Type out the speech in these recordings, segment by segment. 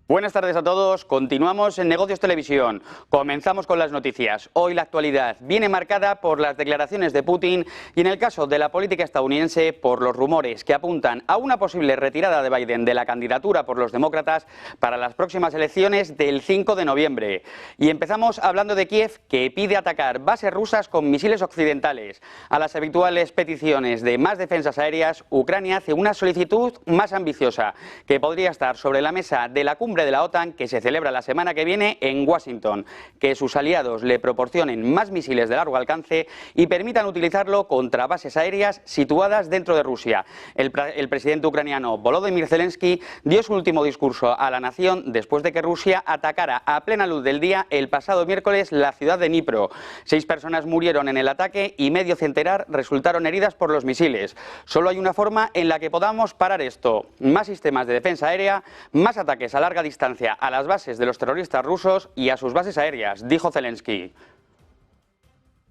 Buenas tardes a todos, continuamos en Negocios Televisión, comenzamos con las noticias. Hoy la actualidad viene marcada por las declaraciones de Putin y en el caso de la política estadounidense por los rumores que apuntan a una posible retirada de Biden de la candidatura por los demócratas para las próximas elecciones del 5 de noviembre. Y empezamos hablando de Kiev, que pide atacar bases rusas con misiles occidentales. A las habituales peticiones de más defensas aéreas, Ucrania hace una solicitud más ambiciosa que podría estar sobre la mesa de la cumbre de la OTAN que se celebra la semana que viene en Washington, que sus aliados le proporcionen más misiles de largo alcance y permitan utilizarlo contra bases aéreas situadas dentro de Rusia. El presidente ucraniano Volodymyr Zelensky dio su último discurso a la nación después de que Rusia atacara a plena luz del día el pasado miércoles la ciudad de Dnipro. 6 personas murieron en el ataque y medio centenar resultaron heridas por los misiles. Solo hay una forma en la que podamos parar esto: más sistemas de defensa aérea, más ataques a larga distancia a las bases de los terroristas rusos y a sus bases aéreas, dijo Zelensky.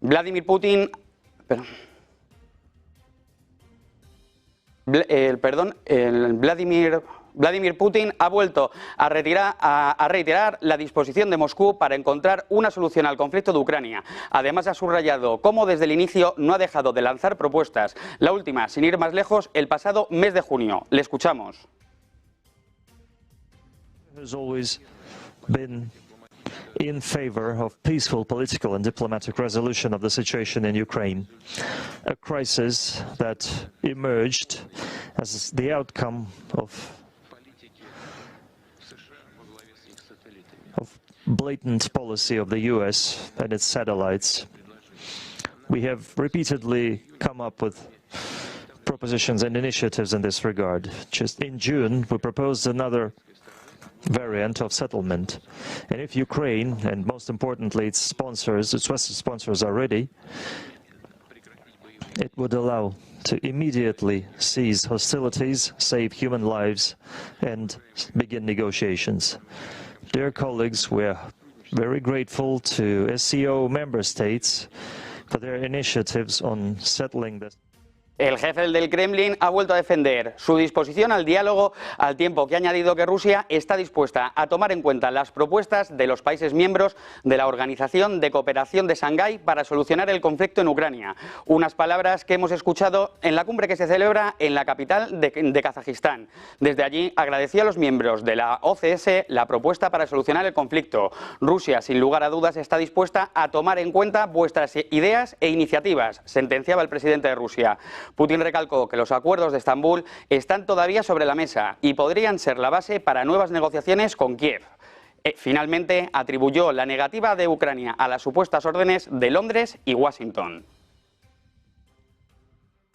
Vladimir Putin ha vuelto a reiterar la disposición de Moscú para encontrar una solución al conflicto de Ucrania. Además, ha subrayado cómo desde el inicio no ha dejado de lanzar propuestas. La última, sin ir más lejos, el pasado mes de junio. Le escuchamos. Has always been in favor of peaceful political and diplomatic resolution of the situation in Ukraine, a crisis that emerged as the outcome of blatant policy of the US and its satellites. We have repeatedly come up with propositions and initiatives in this regard. Just in June, we proposed another variant of settlement, and if Ukraine and most importantly its Western sponsors are ready, it would allow to immediately cease hostilities, save human lives, and begin negotiations. Dear colleagues, we are very grateful to SCO member states for their initiatives on settling this. El jefe del Kremlin ha vuelto a defender su disposición al diálogo, al tiempo que ha añadido que Rusia está dispuesta a tomar en cuenta las propuestas de los países miembros de la Organización de Cooperación de Shanghái para solucionar el conflicto en Ucrania. Unas palabras que hemos escuchado en la cumbre que se celebra en la capital de Kazajistán. Desde allí agradeció a los miembros de la OCS la propuesta para solucionar el conflicto. Rusia, sin lugar a dudas, está dispuesta a tomar en cuenta vuestras ideas e iniciativas, sentenciaba el presidente de Rusia. Putin recalcó que los acuerdos de Estambul están todavía sobre la mesa y podrían ser la base para nuevas negociaciones con Kiev. Finalmente, atribuyó la negativa de Ucrania a las supuestas órdenes de Londres y Washington.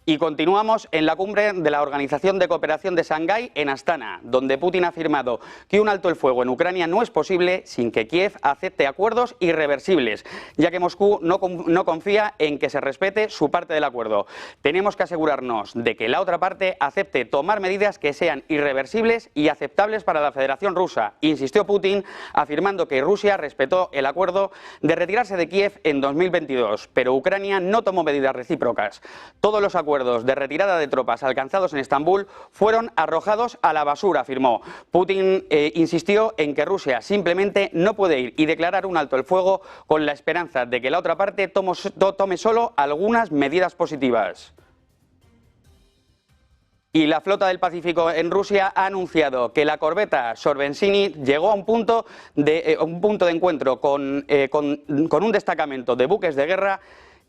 Y continuamos en la cumbre de la Organización de Cooperación de Shanghái en Astana, donde Putin ha afirmado que un alto el fuego en Ucrania no es posible sin que Kiev acepte acuerdos irreversibles, ya que Moscú no confía en que se respete su parte del acuerdo. Tenemos que asegurarnos de que la otra parte acepte tomar medidas que sean irreversibles y aceptables para la Federación Rusa, insistió Putin, afirmando que Rusia respetó el acuerdo de retirarse de Kiev en 2022, pero Ucrania no tomó medidas recíprocas. Todos los acuerdos de retirada de tropas alcanzados en Estambul fueron arrojados a la basura, afirmó. Putin insistió en que Rusia simplemente no puede ir y declarar un alto el fuego con la esperanza de que la otra parte tome solo algunas medidas positivas. Y la flota del Pacífico en Rusia ha anunciado que la corbeta Sorvensini llegó a un punto de encuentro con un destacamento de buques de guerra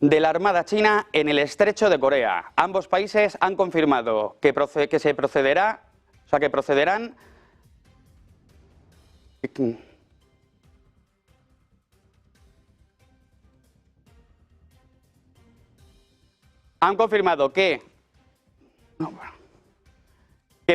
de la Armada China en el Estrecho de Corea. Ambos países han confirmado que procederán. Han confirmado que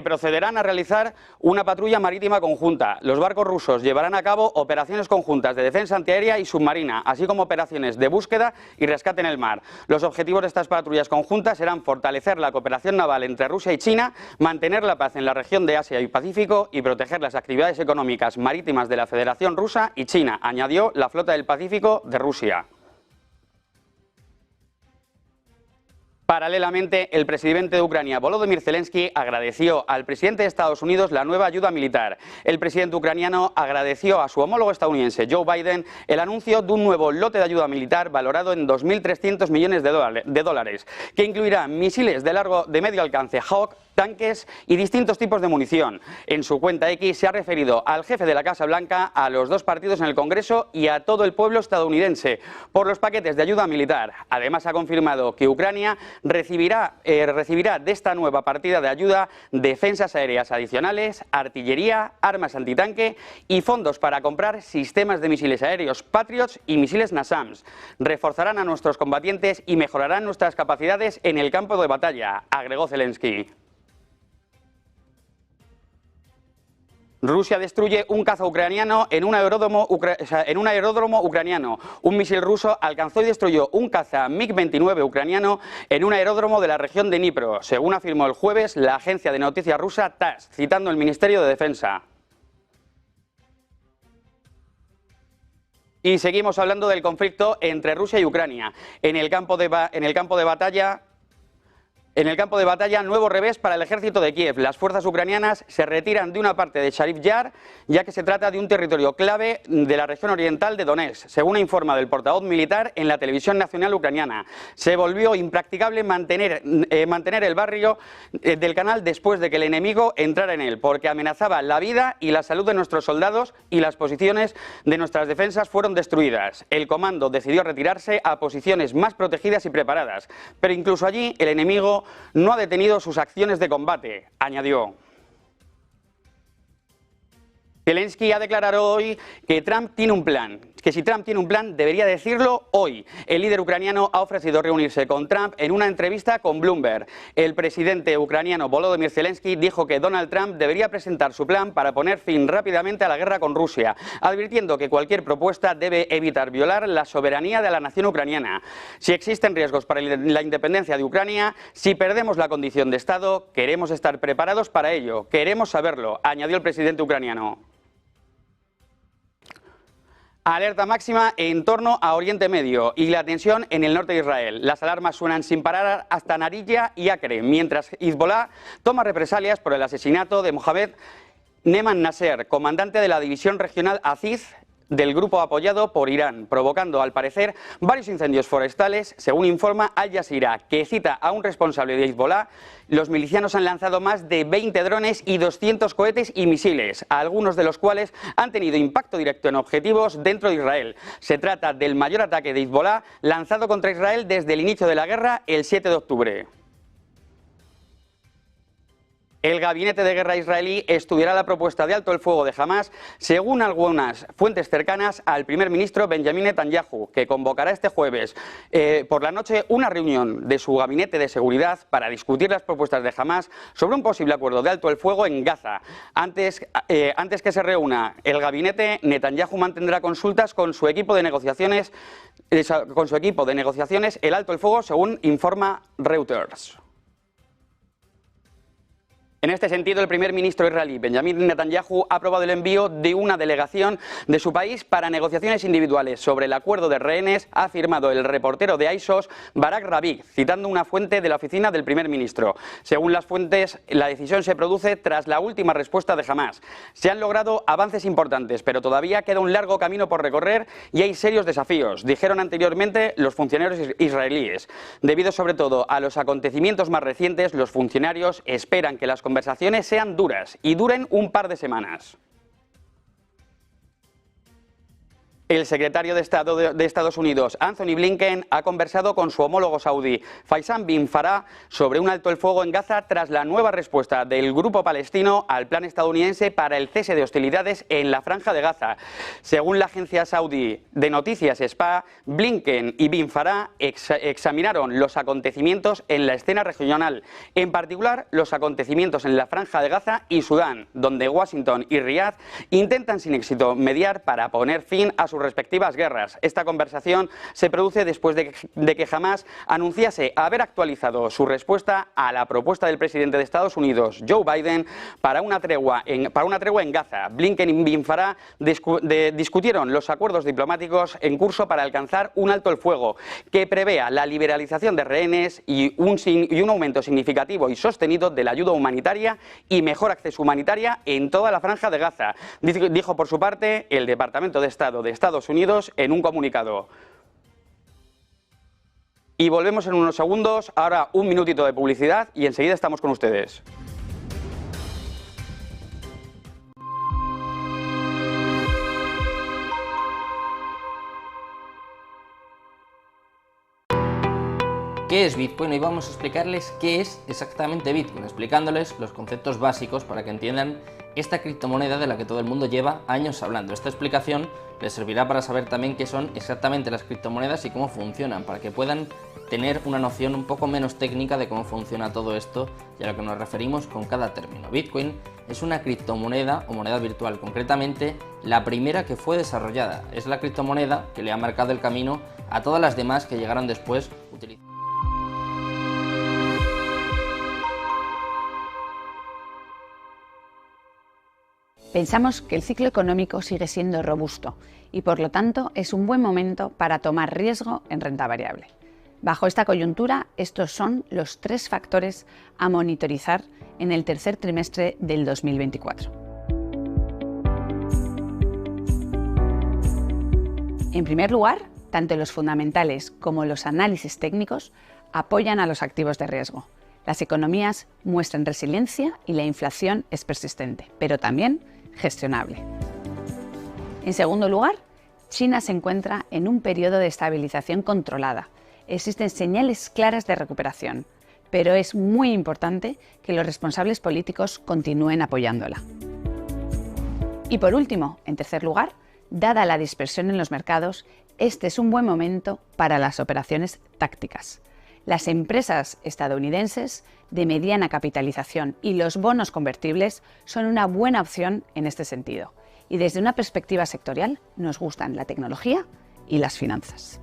procederán a realizar una patrulla marítima conjunta. Los barcos rusos llevarán a cabo operaciones conjuntas de defensa antiaérea y submarina, así como operaciones de búsqueda y rescate en el mar. Los objetivos de estas patrullas conjuntas serán fortalecer la cooperación naval entre Rusia y China, mantener la paz en la región de Asia y Pacífico y proteger las actividades económicas marítimas de la Federación Rusa y China, añadió la flota del Pacífico de Rusia. Paralelamente, el presidente de Ucrania, Volodymyr Zelensky, agradeció al presidente de Estados Unidos la nueva ayuda militar. El presidente ucraniano agradeció a su homólogo estadounidense, Joe Biden, el anuncio de un nuevo lote de ayuda militar valorado en 2.300 millones de dólares, que incluirá misiles de medio alcance Hawk, tanques y distintos tipos de munición. En su cuenta X se ha referido al jefe de la Casa Blanca, a los dos partidos en el Congreso y a todo el pueblo estadounidense por los paquetes de ayuda militar. Además, ha confirmado que Ucrania recibirá de esta nueva partida de ayuda defensas aéreas adicionales, artillería, armas antitanque y fondos para comprar sistemas de misiles aéreos Patriots y misiles NASAMS. Reforzarán a nuestros combatientes y mejorarán nuestras capacidades en el campo de batalla, agregó Zelensky. Rusia destruye un caza ucraniano en un aeródromo ucraniano. Un misil ruso alcanzó y destruyó un caza MiG-29 ucraniano en un aeródromo de la región de Dnipro, según afirmó el jueves la agencia de noticias rusa TASS, citando el Ministerio de Defensa. Y seguimos hablando del conflicto entre Rusia y Ucrania. En el campo de batalla, nuevo revés para el ejército de Kiev. Las fuerzas ucranianas se retiran de una parte de Sharif Yar, ya que se trata de un territorio clave de la región oriental de Donetsk, según informa el portavoz militar en la televisión nacional ucraniana. Se volvió impracticable mantener el barrio del canal después de que el enemigo entrara en él, porque amenazaba la vida y la salud de nuestros soldados y las posiciones de nuestras defensas fueron destruidas. El comando decidió retirarse a posiciones más protegidas y preparadas, pero incluso allí el enemigo no ha detenido sus acciones de combate, añadió. Zelensky ha declarado hoy que Trump tiene un plan, que si Trump tiene un plan debería decirlo hoy. El líder ucraniano ha ofrecido reunirse con Trump en una entrevista con Bloomberg. El presidente ucraniano Volodymyr Zelensky dijo que Donald Trump debería presentar su plan para poner fin rápidamente a la guerra con Rusia, advirtiendo que cualquier propuesta debe evitar violar la soberanía de la nación ucraniana. Si existen riesgos para la independencia de Ucrania, si perdemos la condición de Estado, queremos estar preparados para ello, queremos saberlo, añadió el presidente ucraniano. Alerta máxima en torno a Oriente Medio y la tensión en el norte de Israel. Las alarmas suenan sin parar hasta Narilla y Acre, mientras Hezbollah toma represalias por el asesinato de Mohamed Neman Nasser, comandante de la división regional Aziz del grupo apoyado por Irán, provocando al parecer varios incendios forestales, según informa Al Jazeera, que cita a un responsable de Hezbollah. Los milicianos han lanzado más de 20 drones y 200 cohetes y misiles, algunos de los cuales han tenido impacto directo en objetivos dentro de Israel. Se trata del mayor ataque de Hezbollah lanzado contra Israel desde el inicio de la guerra el 7 de octubre. El gabinete de guerra israelí estudiará la propuesta de alto el fuego de Hamás, según algunas fuentes cercanas al primer ministro Benjamin Netanyahu, que convocará este jueves por la noche una reunión de su gabinete de seguridad para discutir las propuestas de Hamás sobre un posible acuerdo de alto el fuego en Gaza. Antes que se reúna el gabinete, Netanyahu mantendrá consultas con su equipo de negociaciones, el alto el fuego, según informa Reuters. En este sentido, el primer ministro israelí, Benjamin Netanyahu, ha aprobado el envío de una delegación de su país para negociaciones individuales sobre el acuerdo de rehenes, ha afirmado el reportero de AISOS, Barak Rabig, citando una fuente de la oficina del primer ministro. Según las fuentes, la decisión se produce tras la última respuesta de Hamás. Se han logrado avances importantes, pero todavía queda un largo camino por recorrer y hay serios desafíos, dijeron anteriormente los funcionarios israelíes. Debido sobre todo a los acontecimientos más recientes, los funcionarios esperan que las conversaciones sean duras y duren un par de semanas. El secretario de Estado de Estados Unidos, Anthony Blinken, ha conversado con su homólogo saudí, Faisal bin Farah, sobre un alto el fuego en Gaza tras la nueva respuesta del grupo palestino al plan estadounidense para el cese de hostilidades en la Franja de Gaza. Según la agencia saudí de noticias SPA, Blinken y bin Farah examinaron los acontecimientos en la escena regional, en particular los acontecimientos en la Franja de Gaza y Sudán, donde Washington y Riad intentan sin éxito mediar para poner fin a sus sus respectivas guerras. Esta conversación se produce después de que Hamás anunciase haber actualizado su respuesta a la propuesta del presidente de Estados Unidos, Joe Biden, para una tregua en Gaza. Blinken y Bin Farah discutieron los acuerdos diplomáticos en curso para alcanzar un alto el fuego que prevea la liberalización de rehenes y un aumento significativo y sostenido de la ayuda humanitaria y mejor acceso humanitaria en toda la franja de Gaza, dijo por su parte el Departamento de Estado de Estados Unidos en un comunicado. Y volvemos en unos segundos, ahora un minutito de publicidad y enseguida estamos con ustedes. ¿Qué es Bitcoin? Hoy vamos a explicarles qué es exactamente Bitcoin, explicándoles los conceptos básicos para que entiendan esta criptomoneda de la que todo el mundo lleva años hablando. Esta explicación les servirá para saber también qué son exactamente las criptomonedas y cómo funcionan, para que puedan tener una noción un poco menos técnica de cómo funciona todo esto y a lo que nos referimos con cada término. Bitcoin es una criptomoneda o moneda virtual, concretamente la primera que fue desarrollada. Es la criptomoneda que le ha marcado el camino a todas las demás que llegaron después utilizando. Pensamos que el ciclo económico sigue siendo robusto y por lo tanto es un buen momento para tomar riesgo en renta variable. Bajo esta coyuntura, estos son los 3 factores a monitorizar en el tercer trimestre del 2024. En primer lugar, tanto los fundamentales como los análisis técnicos apoyan a los activos de riesgo. Las economías muestran resiliencia y la inflación es persistente, pero también gestionable. En segundo lugar, China se encuentra en un periodo de estabilización controlada. Existen señales claras de recuperación, pero es muy importante que los responsables políticos continúen apoyándola. Y por último, en tercer lugar, dada la dispersión en los mercados, este es un buen momento para las operaciones tácticas. Las empresas estadounidenses de mediana capitalización y los bonos convertibles son una buena opción en este sentido. Y desde una perspectiva sectorial nos gustan la tecnología y las finanzas.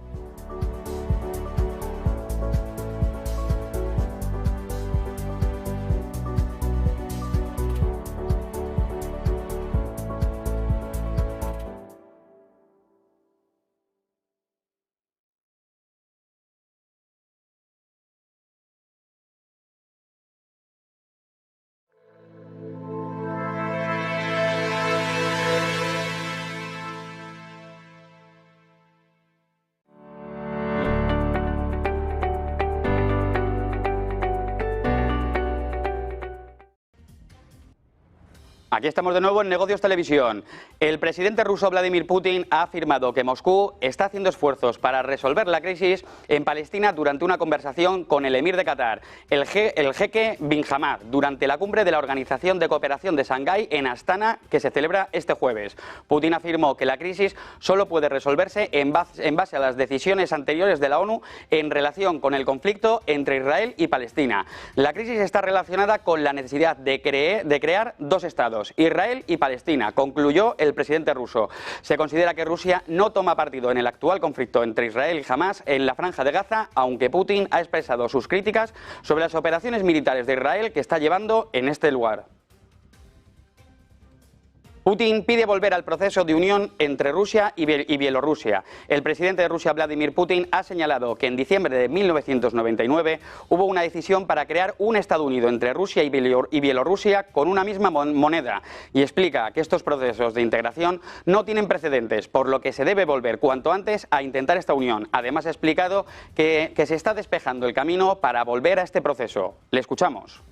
Aquí estamos de nuevo en Negocios Televisión. El presidente ruso Vladimir Putin ha afirmado que Moscú está haciendo esfuerzos para resolver la crisis en Palestina durante una conversación con el emir de Qatar, el jeque Bin Hamad, durante la cumbre de la Organización de Cooperación de Shanghái en Astana, que se celebra este jueves. Putin afirmó que la crisis solo puede resolverse en base a las decisiones anteriores de la ONU en relación con el conflicto entre Israel y Palestina. La crisis está relacionada con la necesidad de crear 2 estados, Israel y Palestina, concluyó el presidente ruso. Se considera que Rusia no toma partido en el actual conflicto entre Israel y Hamás en la franja de Gaza, aunque Putin ha expresado sus críticas sobre las operaciones militares de Israel que está llevando en este lugar. Putin pide volver al proceso de unión entre Rusia y Bielorrusia. El presidente de Rusia, Vladimir Putin, ha señalado que en diciembre de 1999 hubo una decisión para crear un Estado unido entre Rusia y Bielorrusia con una misma moneda y explica que estos procesos de integración no tienen precedentes, por lo que se debe volver cuanto antes a intentar esta unión. Además, ha explicado que se está despejando el camino para volver a este proceso. Le escuchamos.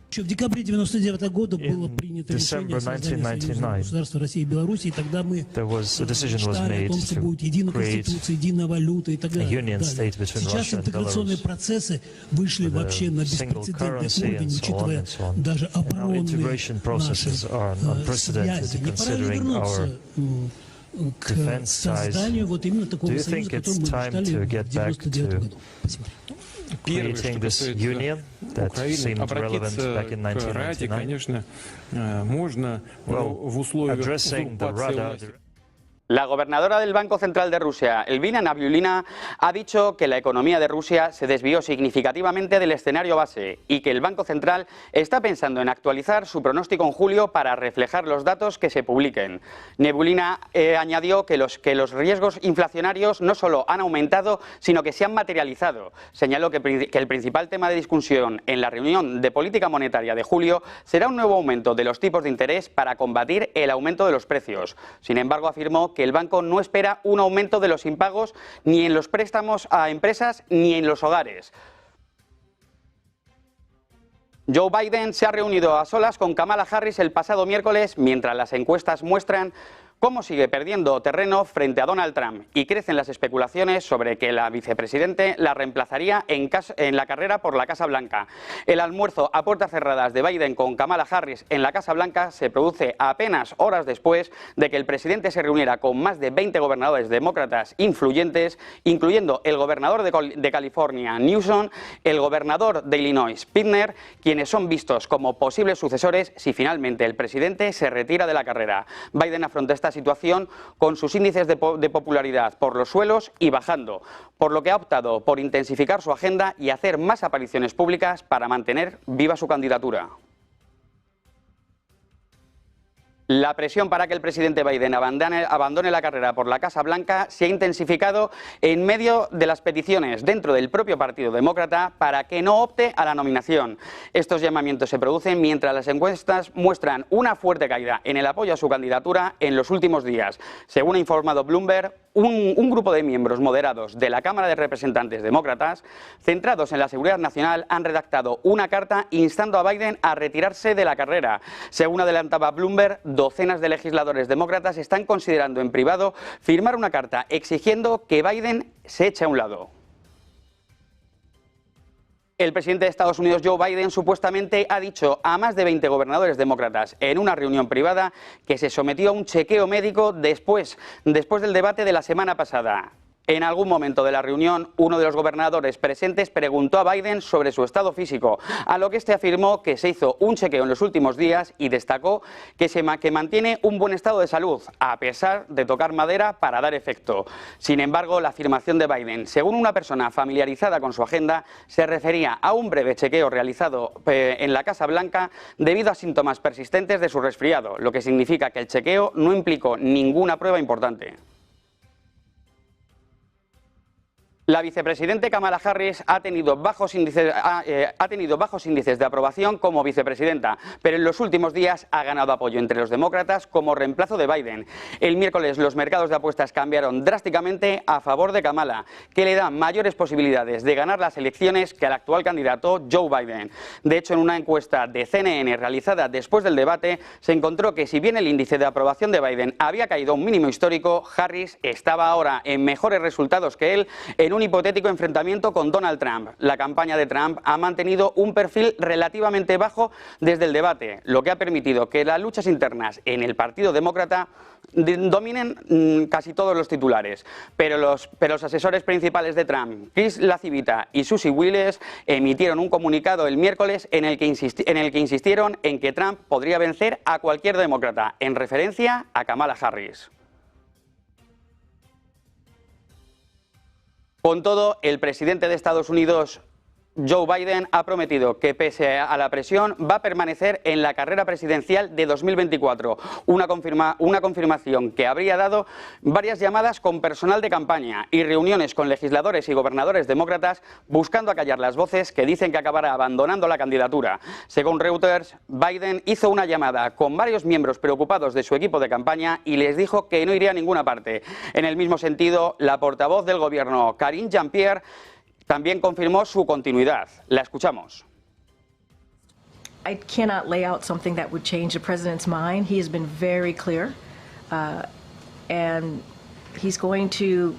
Еще в декабре 1999 года было принято решение о создании союзного государства России и Белоруссии, и тогда мы мечтали о том, что будет единая конституция, единая валюта и так далее. Сейчас интеграционные процессы вышли вообще на беспрецедентный уровень, учитывая даже оборонные наши связи. Не пора ли вернуться к созданию вот именно такого союза, который мы мечтали в 1999 году? Спасибо. Creating this union that seemed relevant back in 1999. Well, addressing the Rada. La gobernadora del Banco Central de Rusia, Elvina Nabiullina, ha dicho que la economía de Rusia se desvió significativamente del escenario base y que el Banco Central está pensando en actualizar su pronóstico en julio para reflejar los datos que se publiquen. Nabiullina añadió que los riesgos inflacionarios no solo han aumentado, sino que se han materializado. Señaló que el principal tema de discusión en la reunión de política monetaria de julio será un nuevo aumento de los tipos de interés para combatir el aumento de los precios. Sin embargo, afirmó que el banco no espera un aumento de los impagos ni en los préstamos a empresas ni en los hogares. Joe Biden se ha reunido a solas con Kamala Harris el pasado miércoles, mientras las encuestas muestran cómo sigue perdiendo terreno frente a Donald Trump y crecen las especulaciones sobre que la vicepresidente la reemplazaría en la carrera por la Casa Blanca. El almuerzo a puertas cerradas de Biden con Kamala Harris en la Casa Blanca se produce apenas horas después de que el presidente se reuniera con más de 20 gobernadores demócratas influyentes, incluyendo el gobernador de California, Newsom, el gobernador de Illinois, Pitner, quienes son vistos como posibles sucesores si finalmente el presidente se retira de la carrera. Biden afronta esta situación con sus índices de popularidad por los suelos y bajando, por lo que ha optado por intensificar su agenda y hacer más apariciones públicas para mantener viva su candidatura. La presión para que el presidente Biden abandone la carrera por la Casa Blanca se ha intensificado en medio de las peticiones dentro del propio Partido Demócrata para que no opte a la nominación. Estos llamamientos se producen mientras las encuestas muestran una fuerte caída en el apoyo a su candidatura en los últimos días. Según ha informado Bloomberg, un grupo de miembros moderados de la Cámara de Representantes demócratas, centrados en la seguridad nacional, han redactado una carta instando a Biden a retirarse de la carrera. Según adelantaba Bloomberg, docenas de legisladores demócratas están considerando en privado firmar una carta exigiendo que Biden se eche a un lado. El presidente de Estados Unidos, Joe Biden, supuestamente ha dicho a más de 20 gobernadores demócratas en una reunión privada que se sometió a un chequeo médico después del debate de la semana pasada. En algún momento de la reunión, uno de los gobernadores presentes preguntó a Biden sobre su estado físico, a lo que este afirmó que se hizo un chequeo en los últimos días y destacó que mantiene un buen estado de salud, a pesar de tocar madera para dar efecto. Sin embargo, la afirmación de Biden, según una persona familiarizada con su agenda, se refería a un breve chequeo realizado en la Casa Blanca debido a síntomas persistentes de su resfriado, lo que significa que el chequeo no implicó ninguna prueba importante. La vicepresidente Kamala Harris ha tenido bajos índices de aprobación como vicepresidenta, pero en los últimos días ha ganado apoyo entre los demócratas como reemplazo de Biden. El miércoles los mercados de apuestas cambiaron drásticamente a favor de Kamala, que le da mayores posibilidades de ganar las elecciones que al actual candidato Joe Biden. De hecho, en una encuesta de CNN realizada después del debate, se encontró que si bien el índice de aprobación de Biden había caído a un mínimo histórico, Harris estaba ahora en mejores resultados que él en un hipotético enfrentamiento con Donald Trump. La campaña de Trump ha mantenido un perfil relativamente bajo desde el debate, lo que ha permitido que las luchas internas en el Partido Demócrata dominen casi todos los titulares. Pero los asesores principales de Trump, Chris LaCivita y Susie Wiles, emitieron un comunicado el miércoles en el que insistieron en que Trump podría vencer a cualquier demócrata, en referencia a Kamala Harris. Con todo, el presidente de Estados Unidos, Joe Biden, ha prometido que pese a la presión va a permanecer en la carrera presidencial de 2024, una confirmación que habría dado varias llamadas con personal de campaña y reuniones con legisladores y gobernadores demócratas buscando acallar las voces que dicen que acabará abandonando la candidatura. Según Reuters, Biden hizo una llamada con varios miembros preocupados de su equipo de campaña y les dijo que no iría a ninguna parte. En el mismo sentido, la portavoz del gobierno, Karine Jean-Pierre, también confirmó su continuidad. La escuchamos. I cannot lay out something that would change the president's mind. He has been very clear, and he's going to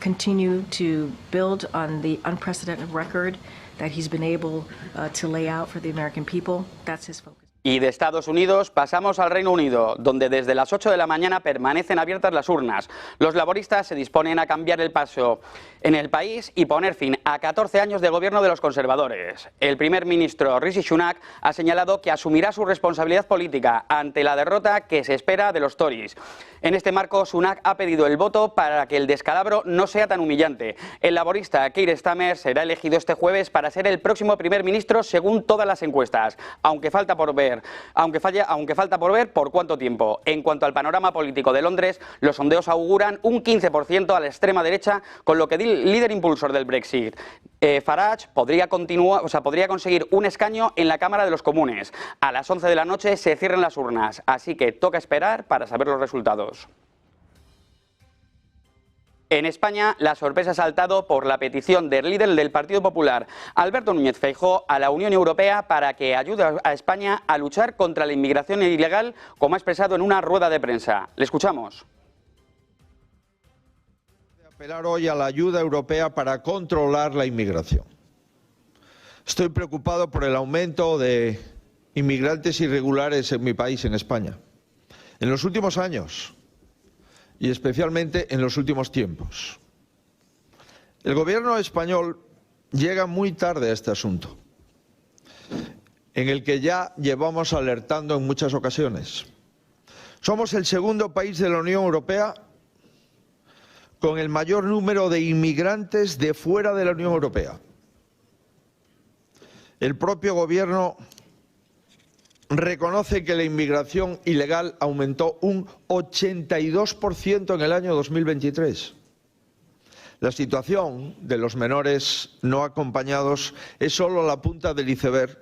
continue to build on the unprecedented record that he's been able to lay out for the American people. That's his focus. Y de Estados Unidos pasamos al Reino Unido, donde desde las 8 de la mañana permanecen abiertas las urnas. Los laboristas se disponen a cambiar el paso en el país y poner fin a 14 años de gobierno de los conservadores. El primer ministro Rishi Sunak ha señalado que asumirá su responsabilidad política ante la derrota que se espera de los Tories. En este marco, Sunak ha pedido el voto para que el descalabro no sea tan humillante. El laborista Keir Starmer será elegido este jueves para ser el próximo primer ministro según todas las encuestas, aunque falta por ver por cuánto tiempo. En cuanto al panorama político de Londres, los sondeos auguran un 15% a la extrema derecha, con lo que el líder impulsor del Brexit, Farage, podría conseguir un escaño en la Cámara de los Comunes. A las 11 de la noche se cierran las urnas, así que toca esperar para saber los resultados. En España, la sorpresa ha saltado por la petición del líder del Partido Popular, Alberto Núñez Feijóo, a la Unión Europea para que ayude a España a luchar contra la inmigración ilegal, como ha expresado en una rueda de prensa. Le escuchamos. Apelar hoy a la ayuda europea para controlar la inmigración. Estoy preocupado por el aumento de inmigrantes irregulares en mi país, en España. En los últimos años, y especialmente en los últimos tiempos. El gobierno español llega muy tarde a este asunto, en el que ya llevamos alertando en muchas ocasiones. Somos el segundo país de la Unión Europea con el mayor número de inmigrantes de fuera de la Unión Europea. El propio gobierno reconoce que la inmigración ilegal aumentó un 82% en el año 2023. La situación de los menores no acompañados es solo la punta del iceberg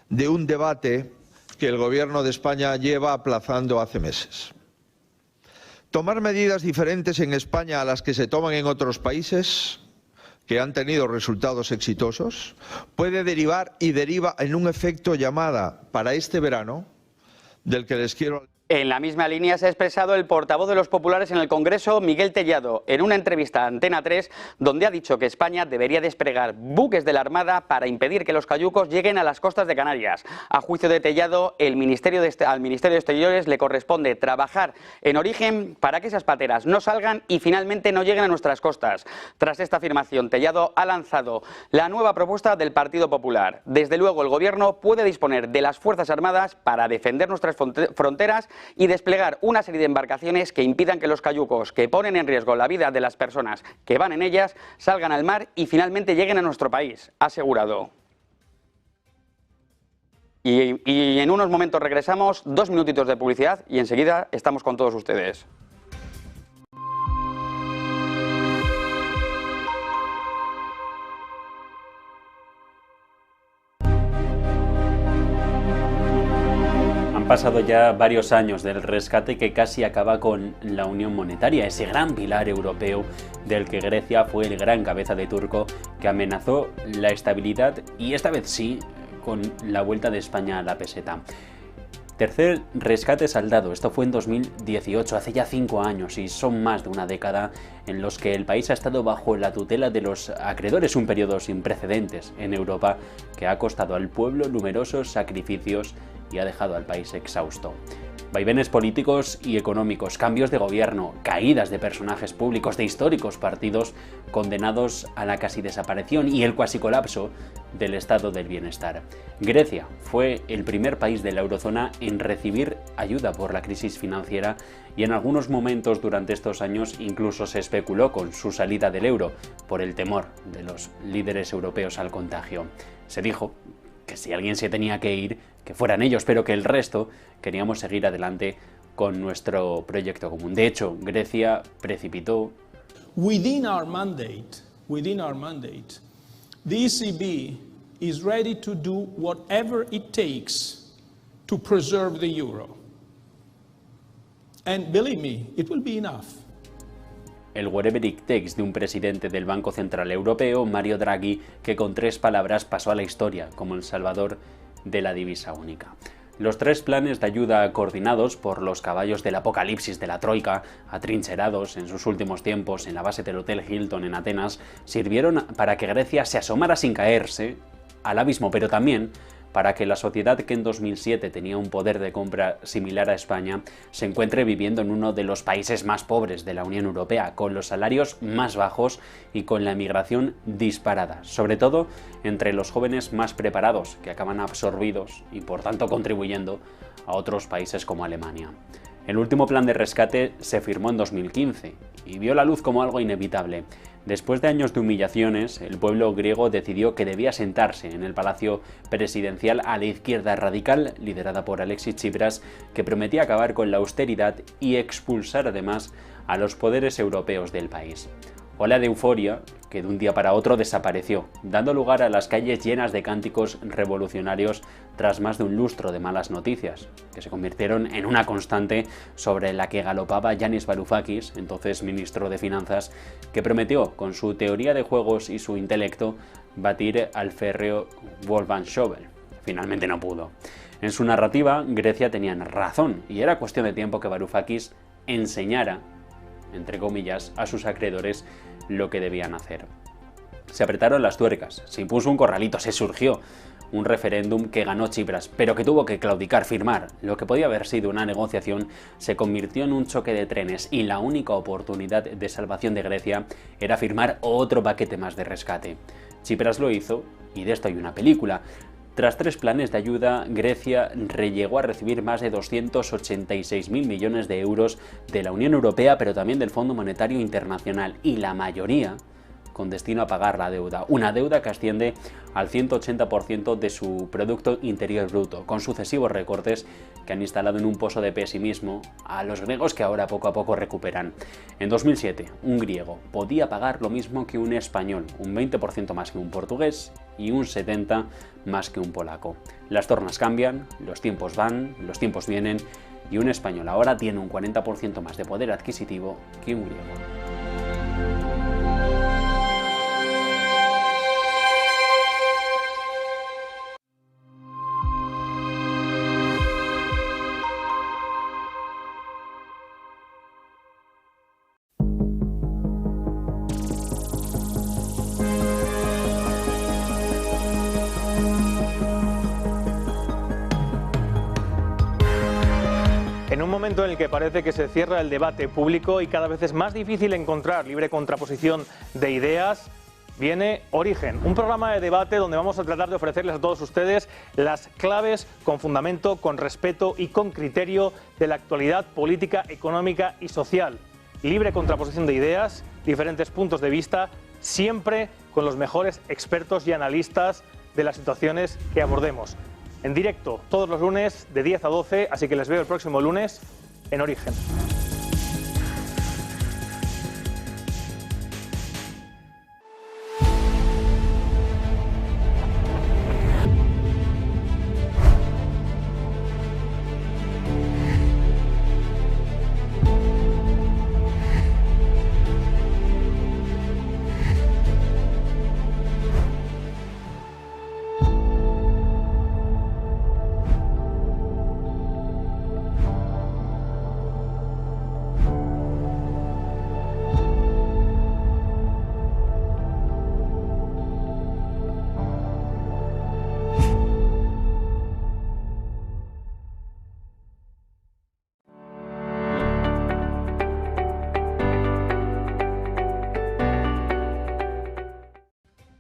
de un debate que el Gobierno de España lleva aplazando hace meses. Tomar medidas diferentes en España a las que se toman en otros países que han tenido resultados exitosos, puede derivar y deriva en un efecto llamada para este verano, del que les quiero... En la misma línea se ha expresado el portavoz de los populares en el Congreso, Miguel Tellado, en una entrevista a Antena 3, donde ha dicho que España debería desplegar buques de la Armada para impedir que los cayucos lleguen a las costas de Canarias. A juicio de Tellado, al Ministerio de Exteriores le corresponde trabajar en origen para que esas pateras no salgan y finalmente no lleguen a nuestras costas. Tras esta afirmación, Tellado ha lanzado la nueva propuesta del Partido Popular. Desde luego, el Gobierno puede disponer de las Fuerzas Armadas para defender nuestras fronteras y desplegar una serie de embarcaciones que impidan que los cayucos, que ponen en riesgo la vida de las personas que van en ellas, salgan al mar y finalmente lleguen a nuestro país, ha asegurado. Y en unos momentos regresamos, 2 minutitos de publicidad y enseguida estamos con todos ustedes. Han pasado ya varios años del rescate que casi acaba con la Unión Monetaria, ese gran pilar europeo del que Grecia fue el gran cabeza de turco que amenazó la estabilidad y esta vez sí, con la vuelta de España a la peseta. Tercer rescate saldado, esto fue en 2018, hace ya 5 años y son más de una década en los que el país ha estado bajo la tutela de los acreedores, un periodo sin precedentes en Europa que ha costado al pueblo numerosos sacrificios y ha dejado al país exhausto. Vaivenes políticos y económicos, cambios de gobierno, caídas de personajes públicos de históricos partidos condenados a la casi desaparición y el cuasi colapso del estado del bienestar. Grecia fue el primer país de la eurozona en recibir ayuda por la crisis financiera y en algunos momentos durante estos años incluso se especuló con su salida del euro por el temor de los líderes europeos al contagio. Se dijo que si alguien se tenía que ir, que fueran ellos, pero que el resto queríamos seguir adelante con nuestro proyecto común. De hecho, Grecia precipitó. Within our mandate, the ECB is ready to do whatever it takes to preserve the euro. And believe me, it will be enough. El whatever it takes de un presidente del Banco Central Europeo, Mario Draghi, que con 3 palabras pasó a la historia como el salvador de la divisa única. Los 3 planes de ayuda coordinados por los caballos del apocalipsis de la Troika, atrincherados en sus últimos tiempos en la base del Hotel Hilton en Atenas, sirvieron para que Grecia se asomara sin caerse al abismo, pero también para que la sociedad que en 2007 tenía un poder de compra similar a España se encuentre viviendo en uno de los países más pobres de la Unión Europea, con los salarios más bajos y con la emigración disparada, sobre todo entre los jóvenes más preparados, que acaban absorbidos y por tanto contribuyendo a otros países como Alemania. El último plan de rescate se firmó en 2015 y vio la luz como algo inevitable. Después de años de humillaciones, el pueblo griego decidió que debía sentarse en el palacio presidencial a la izquierda radical, liderada por Alexis Tsipras, que prometía acabar con la austeridad y expulsar además a los poderes europeos del país. Ola de euforia que de un día para otro desapareció, dando lugar a las calles llenas de cánticos revolucionarios tras más de un lustro de malas noticias, que se convirtieron en una constante sobre la que galopaba Yanis Varoufakis, entonces ministro de Finanzas, que prometió, con su teoría de juegos y su intelecto, batir al férreo Wolfgang Schäuble. Finalmente no pudo. En su narrativa, Grecia tenía razón, y era cuestión de tiempo que Varoufakis enseñara, entre comillas, a sus acreedores lo que debían hacer. Se apretaron las tuercas, se impuso un corralito, se surgió un referéndum que ganó Tsipras, pero que tuvo que claudicar, firmar. Lo que podía haber sido una negociación se convirtió en un choque de trenes y la única oportunidad de salvación de Grecia era firmar otro paquete más de rescate. Tsipras lo hizo y de esto hay una película. Tras 3 planes de ayuda, Grecia llegó a recibir más de 286.000 millones de euros de la Unión Europea, pero también del Fondo Monetario Internacional, y la mayoría con destino a pagar la deuda. Una deuda que asciende al 180% de su Producto Interior Bruto, con sucesivos recortes que han instalado en un pozo de pesimismo a los griegos que ahora poco a poco recuperan. En 2007, un griego podía pagar lo mismo que un español, un 20% más que un portugués y un 70% más que un polaco. Las tornas cambian, los tiempos van, los tiempos vienen, y un español ahora tiene un 40% más de poder adquisitivo que un griego. En un momento en el que parece que se cierra el debate público y cada vez es más difícil encontrar libre contraposición de ideas, viene Origen, un programa de debate donde vamos a tratar de ofrecerles a todos ustedes las claves con fundamento, con respeto y con criterio de la actualidad política, económica y social. Libre contraposición de ideas, diferentes puntos de vista, siempre con los mejores expertos y analistas de las situaciones que abordemos. En directo todos los lunes de 10 a 12, así que les veo el próximo lunes en Origen.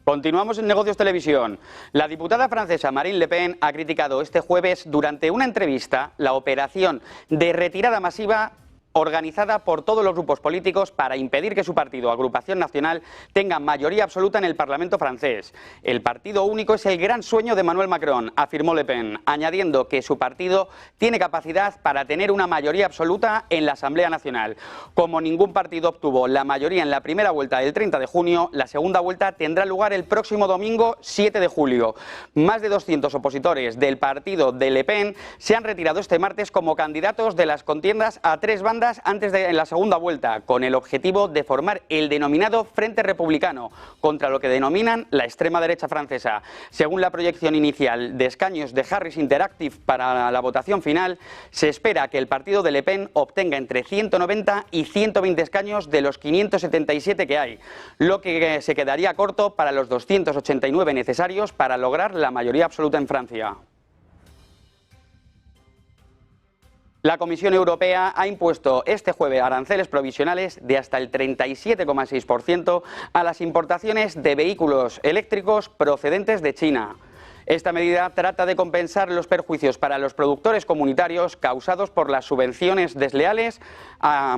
Continuamos en Negocios Televisión. La diputada francesa Marine Le Pen ha criticado este jueves durante una entrevista la operación de retirada masiva organizada por todos los grupos políticos para impedir que su partido, Agrupación Nacional, tenga mayoría absoluta en el Parlamento francés. El partido único es el gran sueño de Emmanuel Macron, afirmó Le Pen, añadiendo que su partido tiene capacidad para tener una mayoría absoluta en la Asamblea Nacional. Como ningún partido obtuvo la mayoría en la primera vuelta del 30 de junio, la segunda vuelta tendrá lugar el próximo domingo 7 de julio. Más de 200 opositores del partido de Le Pen se han retirado este martes como candidatos de las contiendas a 3 bandas horas antes de la segunda vuelta, con el objetivo de formar el denominado Frente Republicano, contra lo que denominan la extrema derecha francesa. Según la proyección inicial de escaños de Harris Interactive para la votación final, se espera que el partido de Le Pen obtenga entre 190 y 120 escaños de los 577 que hay, lo que se quedaría corto para los 289 necesarios para lograr la mayoría absoluta en Francia. La Comisión Europea ha impuesto este jueves aranceles provisionales de hasta el 37,6% a las importaciones de vehículos eléctricos procedentes de China. Esta medida trata de compensar los perjuicios para los productores comunitarios causados por las subvenciones desleales a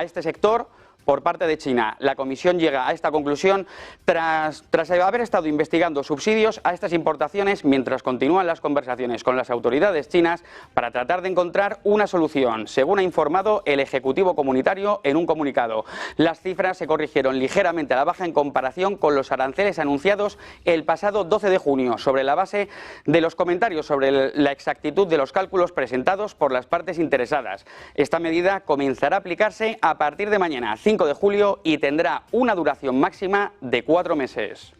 este sector por parte de China. La Comisión llega a esta conclusión tras haber estado investigando subsidios a estas importaciones mientras continúan las conversaciones con las autoridades chinas para tratar de encontrar una solución, según ha informado el Ejecutivo Comunitario en un comunicado. Las cifras se corrigieron ligeramente a la baja en comparación con los aranceles anunciados el pasado 12 de junio, sobre la base de los comentarios sobre la exactitud de los cálculos presentados por las partes interesadas. Esta medida comenzará a aplicarse a partir de mañana, 5 de julio, y tendrá una duración máxima de 4 meses.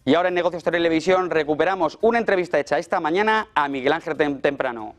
Y ahora en Negocios Televisión recuperamos una entrevista hecha esta mañana a Miguel Ángel Temprano.